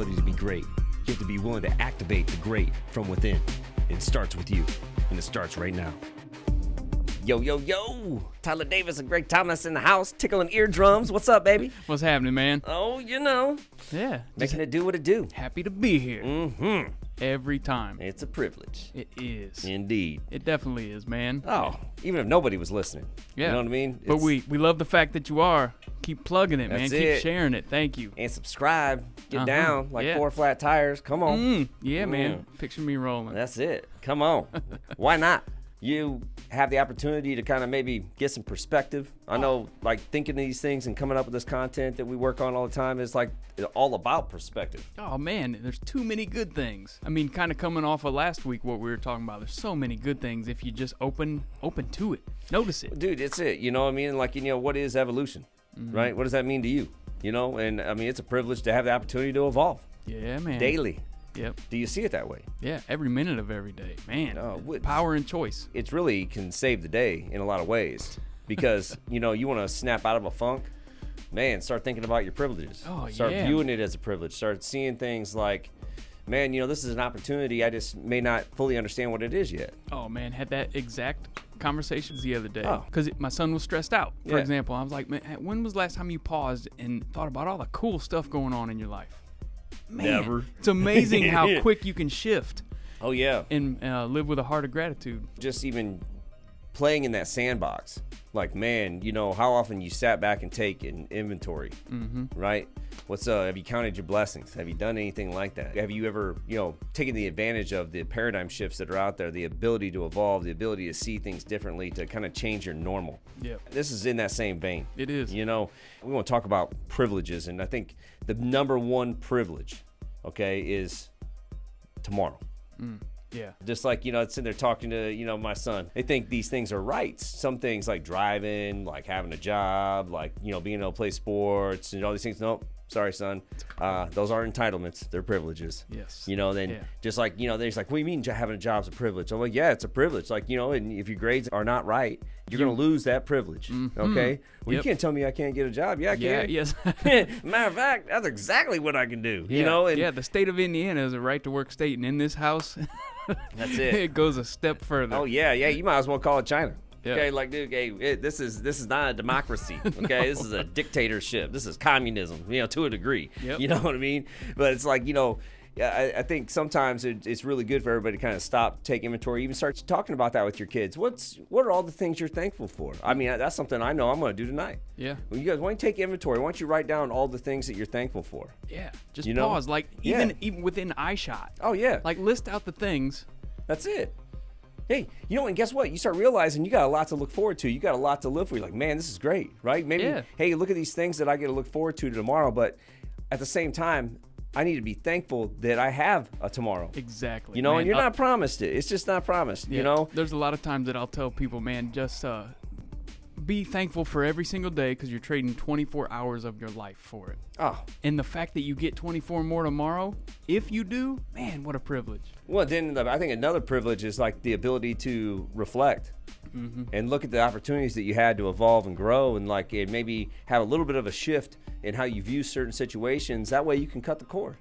ability to be great. You have to be willing to activate the great from within. It starts with you, and it starts right now. Yo, yo, yo! Tyler Davis and Greg Thomas in the house, tickling eardrums. What's up, baby? What's happening, man? Oh, you know. Yeah. Making it do what it do. Happy to be here. Mm-hmm. Every time. It's a privilege. It is. Indeed. It definitely is, man. Oh, even if nobody was listening. Yeah. You know what I mean? But we love the fact that you are. Keep plugging it, man. That's Keep it. sharing it. Thank you. And subscribe. Get down like Yeah. 4 flat tires. Come on. Yeah, man. Picture me rolling. That's it. Come on. Why not? You have the opportunity to kind of maybe get some perspective. I know, like, thinking of these things and coming up with this content that we work on all the time is like all about perspective. Oh, man, there's too many good things. I mean, kind of coming off of last week, what we were talking about, there's so many good things if you just open to it. Notice it. Dude, it's it. You know what I mean? Like, what is evolution, right? What does that mean to you? And I mean, it's a privilege to have the opportunity to evolve Yeah, man. daily. Yep. Do you see it that way? Yeah, every minute of every day. Man, Oh, power and choice. It really can save the day in a lot of ways because, you want to snap out of a funk. Man, start thinking about your privileges. Oh, Start yeah. viewing it as a privilege. Start seeing things like, man, this is an opportunity. I just may not fully understand what it is yet. Oh, man, had that exact conversations the other day Oh. because my son was stressed out. For Yeah. example, I was like, man, when was the last time you paused and thought about all the cool stuff going on in your life? Man, Never. It's amazing how quick you can shift Oh, yeah. and live with a heart of gratitude. Just even playing in that sandbox. Like, man, how often you sat back and take an inventory, right? What's have you counted your blessings? Have you done anything like that? Have you ever, taken the advantage of the paradigm shifts that are out there, the ability to evolve, the ability to see things differently, to kind of change your normal? Yep. This is in that same vein. It is. We want to talk about privileges, and I think the number one privilege, okay, is tomorrow. Yeah. Just like, sitting there talking to, my son. They think these things are rights. Some things like driving, like having a job, like, being able to play sports and all these things. Nope. Sorry, son. Those aren't entitlements. They're privileges. Yes. Just like, they're just like, what do you mean having a job's a privilege? I'm like, yeah, it's a privilege. Like, and if your grades are not right, you're going to lose that privilege. Okay? Well, you can't tell me I can't get a job. Yeah, I can. Yes. Matter of fact, that's exactly what I can do. Yeah. The state of Indiana is a right to work state, and in this house, that's it. It goes a step further. Oh, yeah. You might as well call it China. Yeah. Okay, like, dude, this is not a democracy. Okay, This is a dictatorship. This is communism, to a degree. Yep. You know what I mean? But it's like, I think sometimes it's really good for everybody to kind of stop, take inventory, even start talking about that with your kids. What are all the things you're thankful for? I mean, that's something I know I'm going to do tonight. Yeah. Well, you guys, why don't you take inventory? Why don't you write down all the things that you're thankful for? Yeah. Just pause. Like, even within eye shot. Oh, yeah. Like, list out the things. That's it. Hey, and guess what? You start realizing you got a lot to look forward to. You got a lot to live for. You're like, man, this is great, right? Maybe, hey, look at these things that I get to look forward to tomorrow. But at the same time, I need to be thankful that I have a tomorrow. Exactly. Man, and you're not promised it. It's just not promised, There's a lot of times that I'll tell people, man, just be thankful for every single day because you're trading 24 hours of your life for it. Oh. And the fact that you get 24 more tomorrow, if you do, man, what a privilege. Well, then I think another privilege is like the ability to reflect and look at the opportunities that you had to evolve and grow and like it maybe have a little bit of a shift in how you view certain situations. That way you can cut the cord.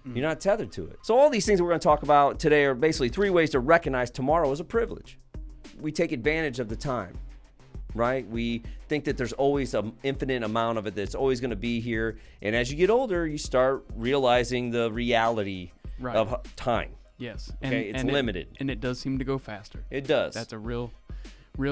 You're not tethered to it. So all these things that we're going to talk about today are basically 3 ways to recognize tomorrow as a privilege. We take advantage of the time. Right? We think that there's always an infinite amount of it that's always going to be here. And as you get older, you start realizing the reality of time. Yes. Okay, it's limited. And it does seem to go faster. It does. That's a real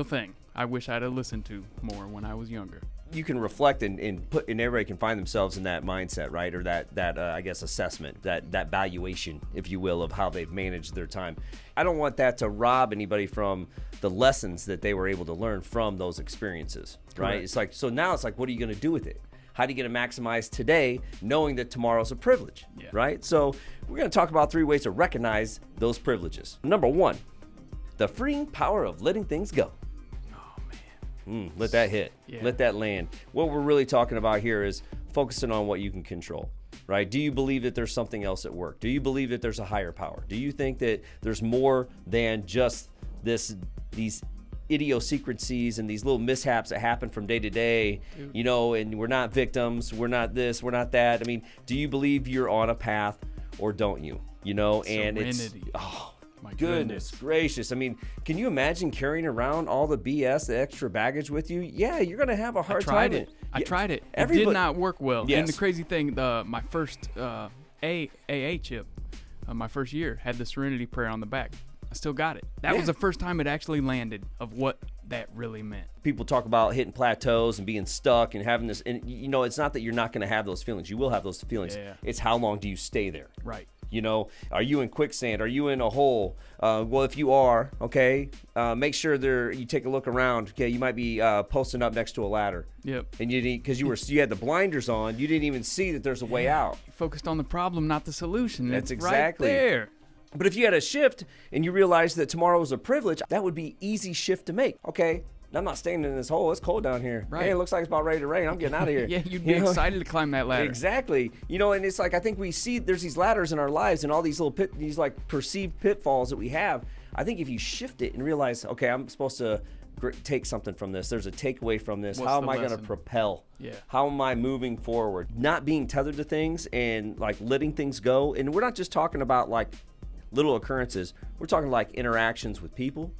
thing. I wish I'd have listened to more when I was younger. You can reflect and everybody can find themselves in that mindset, right? Or that I guess assessment, that valuation, if you will, of how they've managed their time. I don't want that to rob anybody from the lessons that they were able to learn from those experiences, right? Correct. It's like, so now it's like, what are you going to do with it? How are you going to maximize today knowing that tomorrow's a privilege, right? So we're going to talk about 3 ways to recognize those privileges. Number 1, the freeing power of letting things go. Let that hit. Yeah. Let that land. What we're really talking about here is focusing on what you can control, right? Do you believe that there's something else at work? Do you believe that there's a higher power? Do you think that there's more than just these idiosyncrasies and these little mishaps that happen from day to day, you know, and we're not victims, we're not this, we're not that. I mean, do you believe you're on a path or don't you? You know, and Serenity. it's, oh, My goodness gracious. I mean, can you imagine carrying around all the BS, the extra baggage with you? Yeah, you're going to have a hard time. I tried it. It Everybody, did not work well. Yes. And the crazy thing, my first AA chip, my first year, had the Serenity Prayer on the back. I still got it. That was the first time it actually landed of what that really meant. People talk about hitting plateaus and being stuck and having this, and you know, it's not that you're not going to have those feelings. You will have those feelings. Yeah. It's how long do you stay there? Right. You know, are you in quicksand? Are you in a hole? Well, if you are, okay, make sure you take a look around. Okay, you might be posting up next to a ladder. Yep. And because you had the blinders on, you didn't even see that there's a way out. You're focused on the problem, not the solution. That's It's exactly right there. But if you had a shift and you realized that tomorrow was a privilege, that would be easy shift to make. Okay, I'm not staying in this hole. It's cold down here. Right. Hey, it looks like it's about ready to rain. I'm getting out of here. Yeah, you'd be excited to climb that ladder. Exactly. You know, and it's like, I think we see there's these ladders in our lives and all these little these like perceived pitfalls that we have. I think if you shift it and realize, okay, I'm supposed to take something from this. There's a takeaway from this. What's How the am I going to lesson? propel? Yeah. How am I moving forward? Not being tethered to things and like letting things go. And we're not just talking about like little occurrences. We're talking like interactions with people.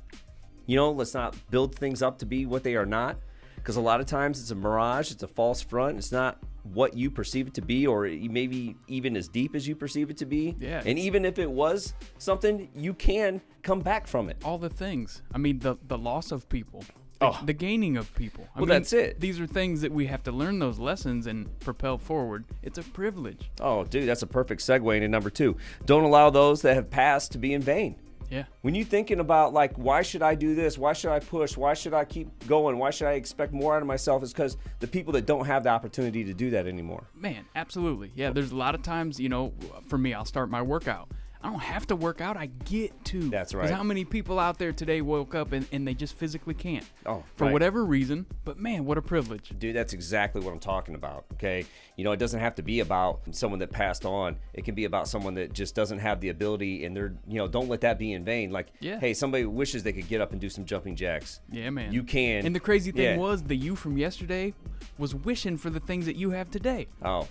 You know, let's not build things up to be what they are not, because a lot of times it's a mirage, it's a false front. It's not what you perceive it to be, or maybe even as deep as you perceive it to be. Yeah. And even if it was something, you can come back from it. All the things. I mean, the loss of people. Oh. The gaining of people. I Well, mean, that's it. These are things that we have to learn those lessons and propel forward. It's a privilege. Oh, dude, that's a perfect segue into number 2. Don't allow those that have passed to be in vain. Yeah. When you're thinking about like, why should I do this? Why should I push? Why should I keep going? Why should I expect more out of myself? It's because the people that don't have the opportunity to do that anymore. Man, absolutely. Yeah, there's a lot of times, you know, for me, I'll start my workout. I don't have to work out. I get to. That's right. Because how many people out there today woke up and they just physically can't? Oh, for right. whatever reason. But man, what a privilege. Dude, that's exactly what I'm talking about, okay? You know, it doesn't have to be about someone that passed on. It can be about someone that just doesn't have the ability, and they're, you know, don't let that be in vain. Like, Yeah. hey, somebody wishes they could get up and do some jumping jacks. Yeah, man. You can. And the crazy thing Yeah. was, the you from yesterday was wishing for the things that you have today. Oh,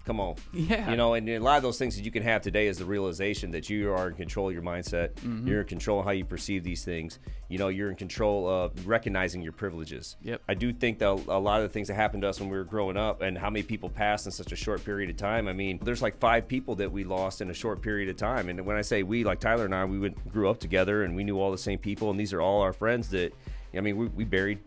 come on. Yeah. You know, and a lot of those things that you can have today is the realization that you are in control of your mindset. Mm-hmm. You're in control of how you perceive these things. You know, you're in control of recognizing your privileges. Yep. I do think that a lot of the things that happened to us when we were growing up and how many people passed in such a short period of time. I mean, there's like 5 people that we lost in a short period of time. And when I say we, like Tyler and I, grew up together and we knew all the same people. And these are all our friends that, I mean, we buried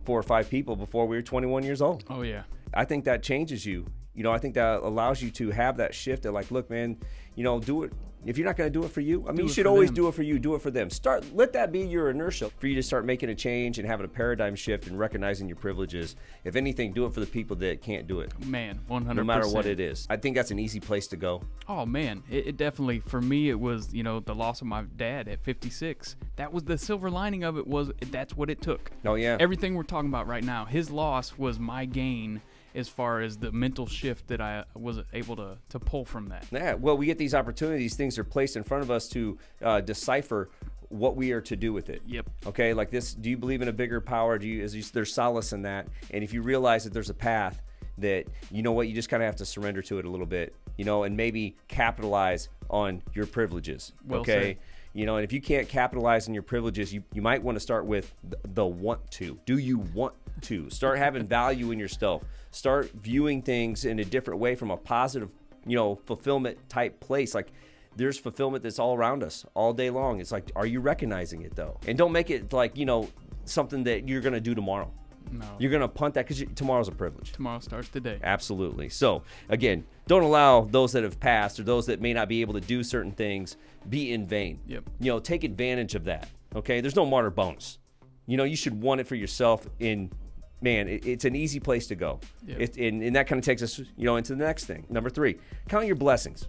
4 or 5 people before we were 21 years old. Oh, yeah. I think that changes you. You know, I think that allows you to have that shift of like, look, man, you know, do it. If you're not going to do it for you, I mean, you should always do it for you. Do it for them. Let that be your inertia for you to start making a change and having a paradigm shift and recognizing your privileges. If anything, do it for the people that can't do it. Man, 100%. No matter what it is. I think that's an easy place to go. Oh, man. It definitely, for me, it was, you know, the loss of my dad at 56. That was the silver lining of it, was that's what it took. Oh, yeah. Everything we're talking about right now, his loss was my gain as far as the mental shift that I was able to pull from that. Yeah, well, we get these opportunities. Things are placed in front of us to decipher what we are to do with it. Yep. Okay, like this, do you believe in a bigger power? There's solace in that? And if you realize that there's a path that, you know what, you just kind of have to surrender to it a little bit, you know, and maybe capitalize on your privileges. Well okay. said. You know, and if you can't capitalize on your privileges, you might want to start with the want to. Do you want to? Start having value in yourself. Start viewing things in a different way from a positive, you know, fulfillment type place. Like, there's fulfillment that's all around us all day long. It's like, are you recognizing it though? And don't make it like, you know, something that you're going to do tomorrow. No. You're going to punt that because tomorrow's a privilege. Tomorrow starts today. Absolutely. So again, don't allow those that have passed or those that may not be able to do certain things be in vain. Yep. You know, take advantage of that. Okay. There's no martyr bonus. You know, you should want it for yourself. It's an easy place to go. Yep. And that kind of takes us, you know, into the next thing. Number 3, count your blessings.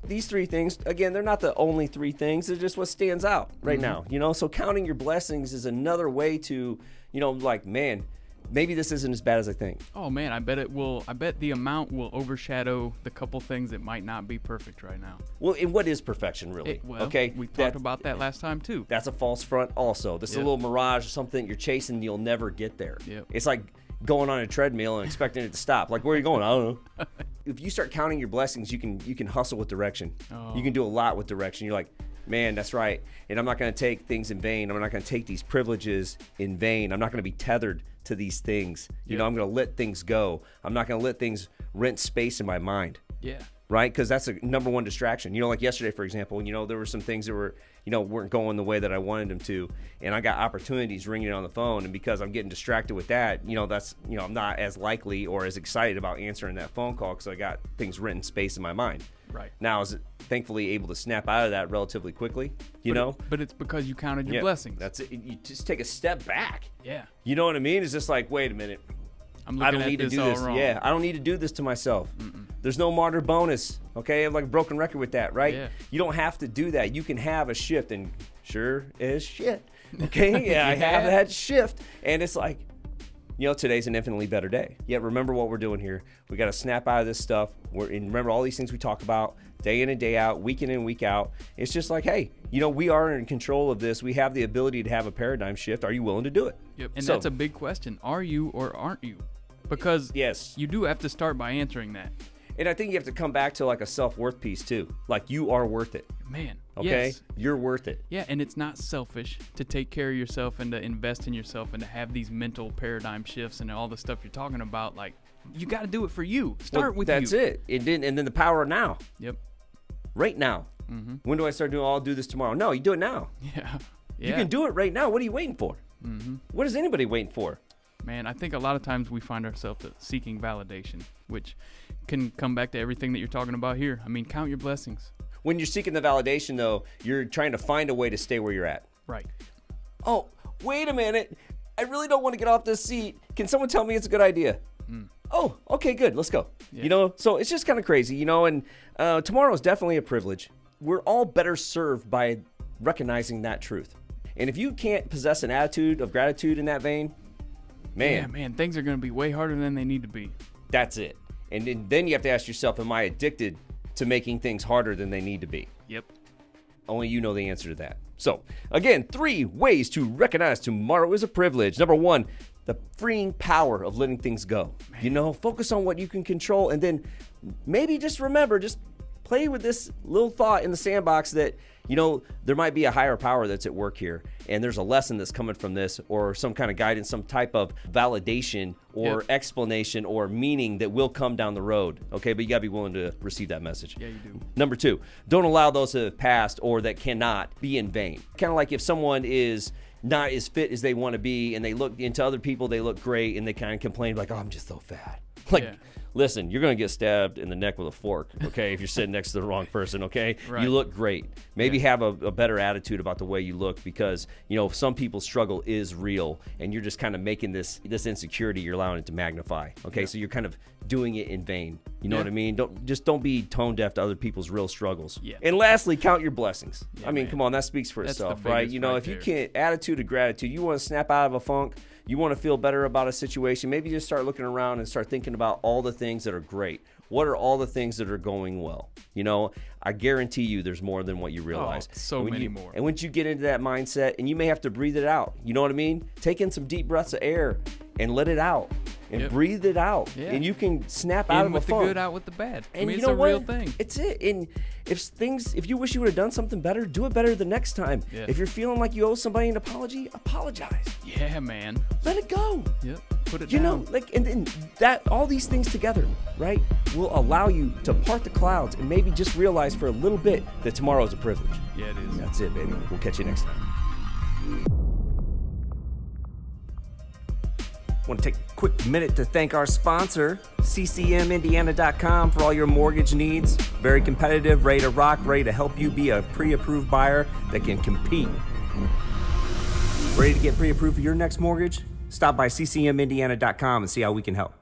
These 3 things, again, they're not the only 3 things. They're just what stands out right now. You know, so counting your blessings is another way to, you know, like, man, maybe this isn't as bad as I think. Oh man, I bet it will. I bet the amount will overshadow the couple things that might not be perfect right now. Well, and what is perfection really? Okay, we talked about that last time too. That's a false front also. This is a little mirage or something you're chasing, you'll never get there. Yep. It's like going on a treadmill and expecting it to stop. Like, where are you going? I don't know. If you start counting your blessings, you can hustle with direction. Oh. You can do a lot with direction. You're like, man, that's right. And I'm not going to take things in vain. I'm not going to take these privileges in vain. I'm not going to be tethered to these things. You know, I'm going to let things go. I'm not going to let things rent space in my mind. Yeah. Right? Because that's a number one distraction. You know, like yesterday, for example, you know, there were some things that were, you know, weren't going the way that I wanted them to. And I got opportunities ringing on the phone. And because I'm getting distracted with that, you know, that's, you know, I'm not as likely or as excited about answering that phone call because I got things written space in my mind. Right. Now, I was thankfully able to snap out of that relatively quickly, But it's because you counted your blessings. That's it. You just take a step back. Yeah. You know what I mean? It's just like, wait a minute. I don't need to do this. Yeah, I don't need to do this to myself. There's no martyr bonus. Okay, I have like a broken record with that, right? Yeah. You don't have to do that. You can have a shift, and sure as shit. Okay, yeah, I have that shift, and it's like, you know, today's an infinitely better day. Yet remember what we're doing here. We got to snap out of this stuff. And remember all these things we talk about day in and day out, week in and week out. It's just like, hey, you know, we are in control of this. We have the ability to have a paradigm shift. Are you willing to do it? Yep. And that's a big question. Are you or aren't you? Because you do have to start by answering that. And I think you have to come back to like a self-worth piece too. Like, you are worth it. Man. Okay? Yes. You're worth it. Yeah, and it's not selfish to take care of yourself and to invest in yourself and to have these mental paradigm shifts and all the stuff you're talking about. Like, you got to do it for you. Start with that's you. That's it. And then the power of now. Yep. Right now. When do I start doing, I'll do this tomorrow? No, you do it now. Yeah. You can do it right now. What are you waiting for? What is anybody waiting for? Man, I think a lot of times we find ourselves seeking validation, which can come back to everything that you're talking about here. I mean, count your blessings. When you're seeking the validation, though, you're trying to find a way to stay where you're at. Right. Oh, wait a minute. I really don't want to get off this seat. Can someone tell me it's a good idea? Oh, okay, good. Let's go. Yeah. You know, so it's just kind of crazy, you know, and tomorrow is definitely a privilege. We're all better served by recognizing that truth. And if you can't possess an attitude of gratitude in that vein, man, things are going to be way harder than they need to be. That's it. And then you have to ask yourself, am I addicted to making things harder than they need to be? Yep. Only you know the answer to that. So, again, 3 ways to recognize tomorrow is a privilege. Number 1, the freeing power of letting things go. Man. You know, focus on what you can control, and then maybe just remember, just play with this little thought in the sandbox that, you know, there might be a higher power that's at work here, and there's a lesson that's coming from this, or some kind of guidance, some type of validation or explanation or meaning that will come down the road. Okay, but you gotta be willing to receive that message. Yeah, you do. Number 2, don't allow those that have passed or that cannot be in vain. Kind of like if someone is not as fit as they want to be, and they look into other people, they look great, and they kind of complain like, oh, I'm just so fat. Like, listen, you're going to get stabbed in the neck with a fork, okay, if you're sitting next to the wrong person, okay? Right. You look great. Maybe have a better attitude about the way you look, because, you know, some people's struggle is real, and you're just kind of making this insecurity, you're allowing it to magnify, okay? So you're kind of doing it in vain. You know what I mean? Don't be tone deaf to other people's real struggles. Yeah. And lastly, count your blessings. I mean, man. Come on, that speaks for itself, right? You know, if you there. can't, attitude of gratitude, you want to snap out of a funk, you want to feel better about a situation, maybe just start looking around and start thinking about all the things that are great. What are all the things that are going well? You know, I guarantee you there's more than what you realize. Oh, so many more. And once you get into that mindset, and you may have to breathe it out, you know what I mean? Take in some deep breaths of air and let it out. And breathe it out. Yeah. And you can snap out of a funk. In with the good, out with the bad. And I mean, you it's know a what? real thing. It's it. And if you wish you would have done something better, do it better the next time. Yeah. If you're feeling like you owe somebody an apology, apologize. Yeah, man. Let it go. Yep. Put it You down. know, like, and then that, all these things together, right, will allow you to part the clouds and maybe just realize for a little bit that tomorrow is a privilege. Yeah, it is. That's it, baby. We'll catch you next time. I want to take a quick minute to thank our sponsor, ccmindiana.com, for all your mortgage needs. Very competitive, ready to rock, ready to help you be a pre-approved buyer that can compete. Ready to get pre-approved for your next mortgage? Stop by ccmindiana.com and see how we can help.